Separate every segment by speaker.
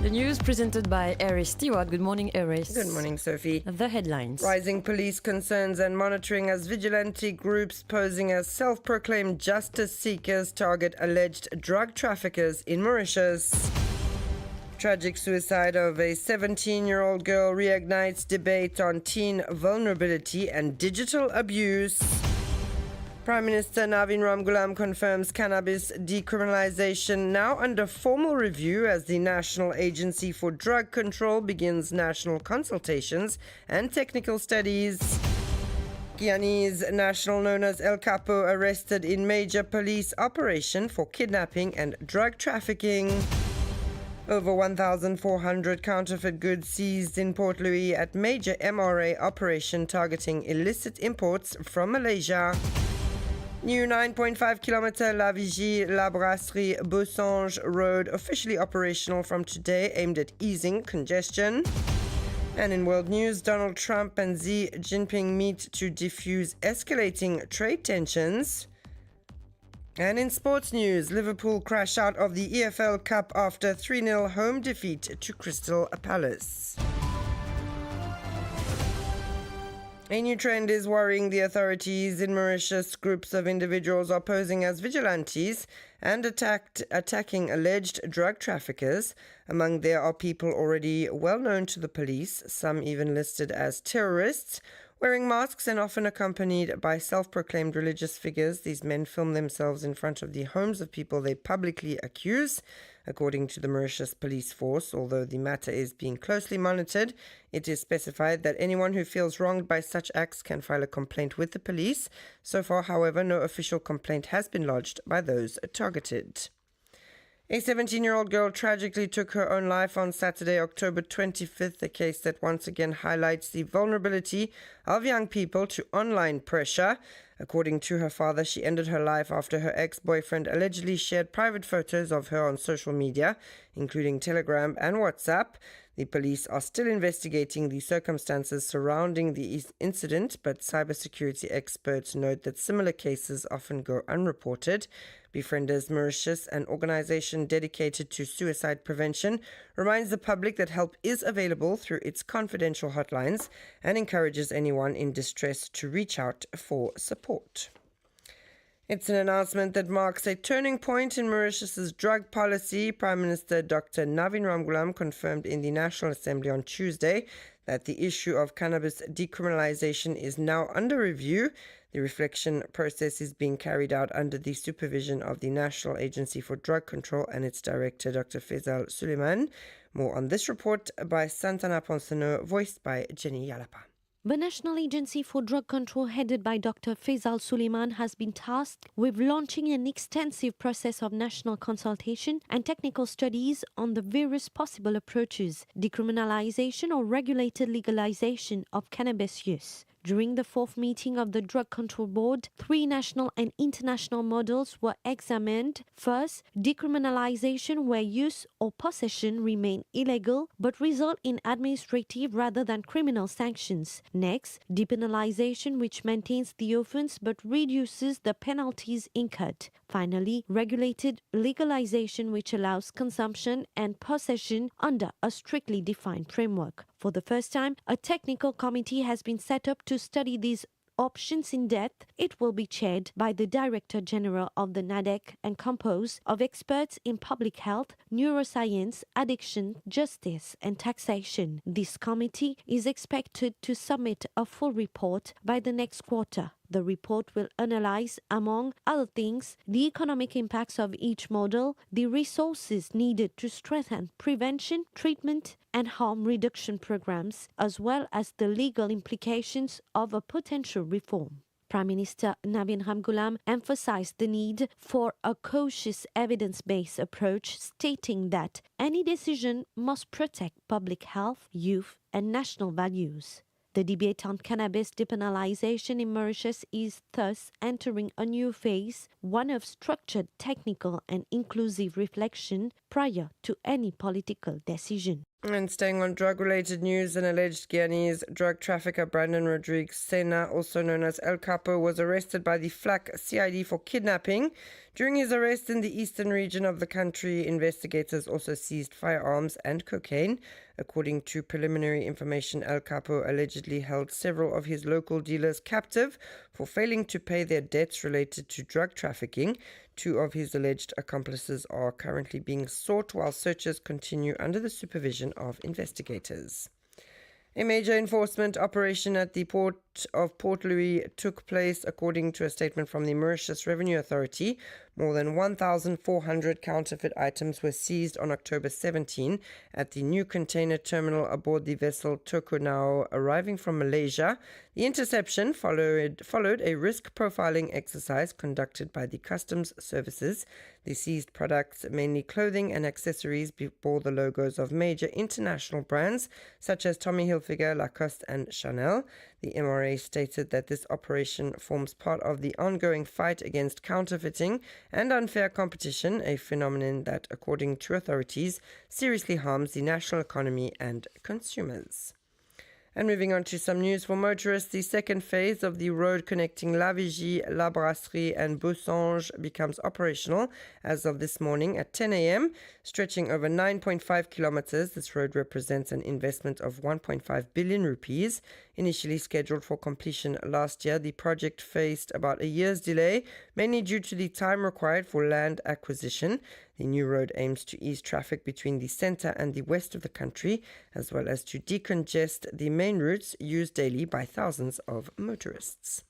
Speaker 1: The news presented by Eris Stewart. Good morning, Eris.
Speaker 2: Good morning, Sophie.
Speaker 1: The headlines.
Speaker 2: Rising police concerns and monitoring as vigilante groups posing as self-proclaimed justice seekers target alleged drug traffickers in Mauritius. Tragic suicide of a 17-year-old girl reignites debate on teen vulnerability and digital abuse. Prime Minister Navin Ramgoolam confirms cannabis decriminalization now under formal review as the National Agency for Drug Control begins national consultations and technical studies. Guyanese national known as El Capo arrested in major police operation for kidnapping and drug trafficking. Over 1,400 counterfeit goods seized in Port Louis at major MRA operation targeting illicit imports from Malaysia. New 9.5-kilometer La Vigie-La Brasserie Beausange Road officially operational from today, aimed at easing congestion. And in world news, Donald Trump and Xi Jinping meet to defuse escalating trade tensions. And in sports news, Liverpool crash out of the EFL Cup after 3-0 home defeat to Crystal Palace. A new trend is worrying the authorities in Mauritius. Groups of individuals are posing as vigilantes and attacking alleged drug traffickers. Among there are people already well known to the police, some even listed as terrorists. Wearing masks and often accompanied by self-proclaimed religious figures, these men film themselves in front of the homes of people they publicly accuse. According to the Mauritius Police Force, although the matter is being closely monitored, it is specified that anyone who feels wronged by such acts can file a complaint with the police. So far, however, no official complaint has been lodged by those targeted. A 17-year-old girl tragically took her own life on Saturday, October 25th, a case that once again highlights the vulnerability of young people to online pressure. According to her father, she ended her life after her ex-boyfriend allegedly shared private photos of her on social media, including Telegram and WhatsApp. The police are still investigating the circumstances surrounding the incident, but cybersecurity experts note that similar cases often go unreported. Befrienders Mauritius, an organization dedicated to suicide prevention, reminds the public that help is available through its confidential hotlines and encourages anyone in distress to reach out for support. It's an announcement that marks a turning point in Mauritius's drug policy. Prime Minister Dr. Navin Ramgoolam confirmed in the National Assembly on Tuesday that the issue of cannabis decriminalization is now under review. The reflection process is being carried out under the supervision of the National Agency for Drug Control and its director, Dr. Faisal Suleiman. More on this report by Santana Ponsano, voiced by Jenny Yalapa.
Speaker 3: The National Agency for Drug Control, headed by Dr. Faisal Suleiman, has been tasked with launching an extensive process of national consultation and technical studies on the various possible approaches, decriminalization or regulated legalization of cannabis use. During the fourth meeting of the Drug Control Board, 3 national and international models were examined. First, decriminalization where use or possession remain illegal but result in administrative rather than criminal sanctions. Next, depenalization which maintains the offense but reduces the penalties incurred. Finally, regulated legalization which allows consumption and possession under a strictly defined framework. For the first time, a technical committee has been set up to study these options in depth. It will be chaired by the Director General of the NADEC and composed of experts in public health, neuroscience, addiction, justice and taxation. This committee is expected to submit a full report by the next quarter. The report will analyze, among other things, the economic impacts of each model, the resources needed to strengthen prevention, treatment, and harm reduction programs, as well as the legal implications of a potential reform. Prime Minister Navin Ramgoolam emphasized the need for a cautious evidence-based approach, stating that any decision must protect public health, youth, and national values. The debate on cannabis depenalization in Mauritius is thus entering a new phase, one of structured, technical and inclusive reflection prior to any political decision.
Speaker 2: And staying on drug-related news, an alleged Guyanese drug trafficker Brandon Rodriguez Sena, also known as El Capo, was arrested by the FLAC CID for kidnapping. During his arrest in the eastern region of the country, investigators also seized firearms and cocaine. According to preliminary information, El Capo allegedly held several of his local dealers captive for failing to pay their debts related to drug trafficking. Two of his alleged accomplices are currently being sought while searches continue under the supervision of investigators. A major enforcement operation at the port of Port Louis took place, according to a statement from the Mauritius Revenue Authority. More than 1,400 counterfeit items were seized on October 17 at the new container terminal aboard the vessel Tokunau arriving from Malaysia. The interception followed a risk profiling exercise conducted by the customs services. The seized products, mainly clothing and accessories, bore the logos of major international brands such as Tommy Hilfiger, Lacoste and Chanel. The MRA stated that this operation forms part of the ongoing fight against counterfeiting and unfair competition, a phenomenon that, according to authorities, seriously harms the national economy and consumers. And moving on to some news for motorists, the second phase of the road connecting La Vigie, La Brasserie and Boussange becomes operational as of this morning at 10 a.m. Stretching over 9.5 kilometers, this road represents an investment of 1.5 billion rupees. Initially scheduled for completion last year, the project faced about a year's delay, mainly due to the time required for land acquisition. The new road aims to ease traffic between the centre and the west of the country, as well as to decongest the main routes used daily by thousands of motorists.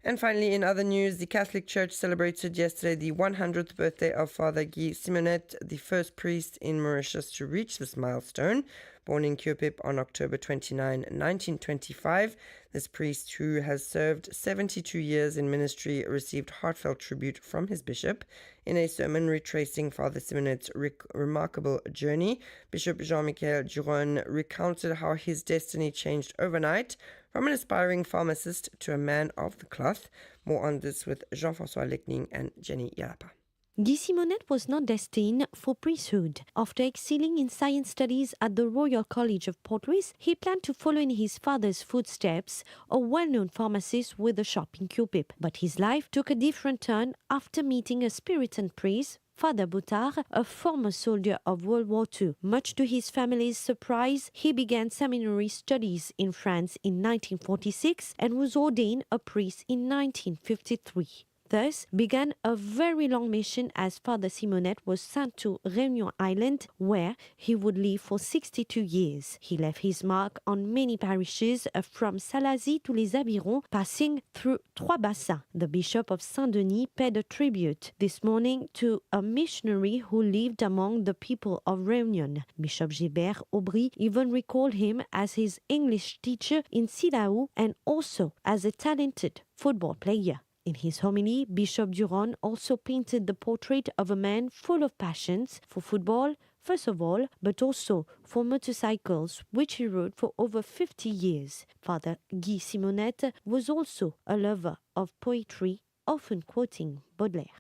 Speaker 2: And finally, in other news, the Catholic Church celebrated yesterday the 100th birthday of Father Guy Simonet, the first priest in Mauritius to reach this milestone. Born in Cupipe on October 29, 1925, this priest, who has served 72 years in ministry, received heartfelt tribute from his bishop. In a sermon retracing Father Simonet's remarkable journey, Bishop Jean-Michel Duron recounted how his destiny changed overnight from an aspiring pharmacist to a man of the cloth. More on this with Jean-François Lecning and Jenny Yarapa.
Speaker 3: Guy Simonet was not destined for priesthood. After excelling in science studies at the Royal College of Port Louis, he planned to follow in his father's footsteps, a well-known pharmacist with a shop in Cupipe. But his life took a different turn after meeting a Puritan priest, Father Boutard, a former soldier of World War II. Much to his family's surprise, he began seminary studies in France in 1946 and was ordained a priest in 1953. Thus began a very long mission, as Father Simonet was sent to Réunion Island, where he would live for 62 years. He left his mark on many parishes from Salazie to Les Avirons, passing through Trois Bassins. The Bishop of Saint-Denis paid a tribute this morning to a missionary who lived among the people of Réunion. Bishop Gilbert Aubry even recalled him as his English teacher in Sidaou and also as a talented football player. In his homily, Bishop Duron also painted the portrait of a man full of passions for football, first of all, but also for motorcycles, which he rode for over 50 years. Father Guy Simonet was also a lover of poetry, often quoting Baudelaire.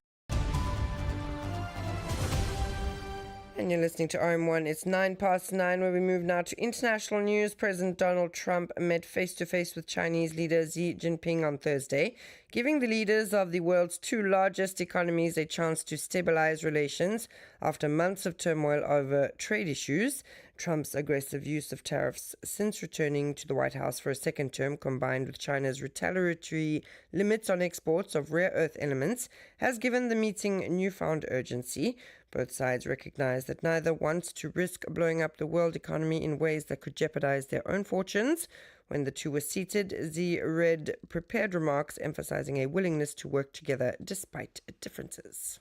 Speaker 2: And you're listening to Rm1. It's 9:09, where we move now to international news. President Donald Trump met face-to-face with Chinese leader Xi Jinping on Thursday, giving the leaders of the world's two largest economies a chance to stabilize relations after months of turmoil over trade issues. Trump's aggressive use of tariffs since returning to the White House for a second term, combined with China's retaliatory limits on exports of rare earth elements, has given the meeting newfound urgency. Both sides recognize that neither wants to risk blowing up the world economy in ways that could jeopardize their own fortunes. When the two were seated, Xi read prepared remarks emphasizing a willingness to work together despite differences.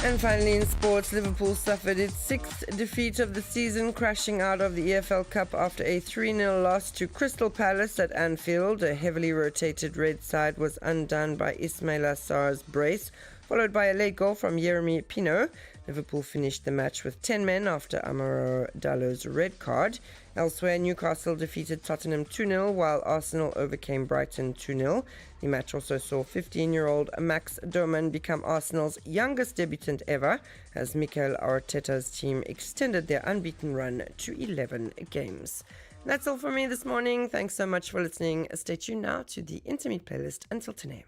Speaker 2: And finally, in sports, Liverpool suffered its sixth defeat of the season, crashing out of the EFL Cup after a 3-0 loss to Crystal Palace at Anfield. A heavily rotated red side was undone by Ismaila Sarr's brace, followed by a late goal from Yeremy Pino. Liverpool finished the match with 10 men after Amaro Dallo's red card. Elsewhere, Newcastle defeated Tottenham 2-0, while Arsenal overcame Brighton 2-0. The match also saw 15-year-old Max Doman become Arsenal's youngest debutant ever, as Mikel Arteta's team extended their unbeaten run to 11 games. That's all from me this morning. Thanks so much for listening. Stay tuned now to the Intimate playlist. Until 10 a.m.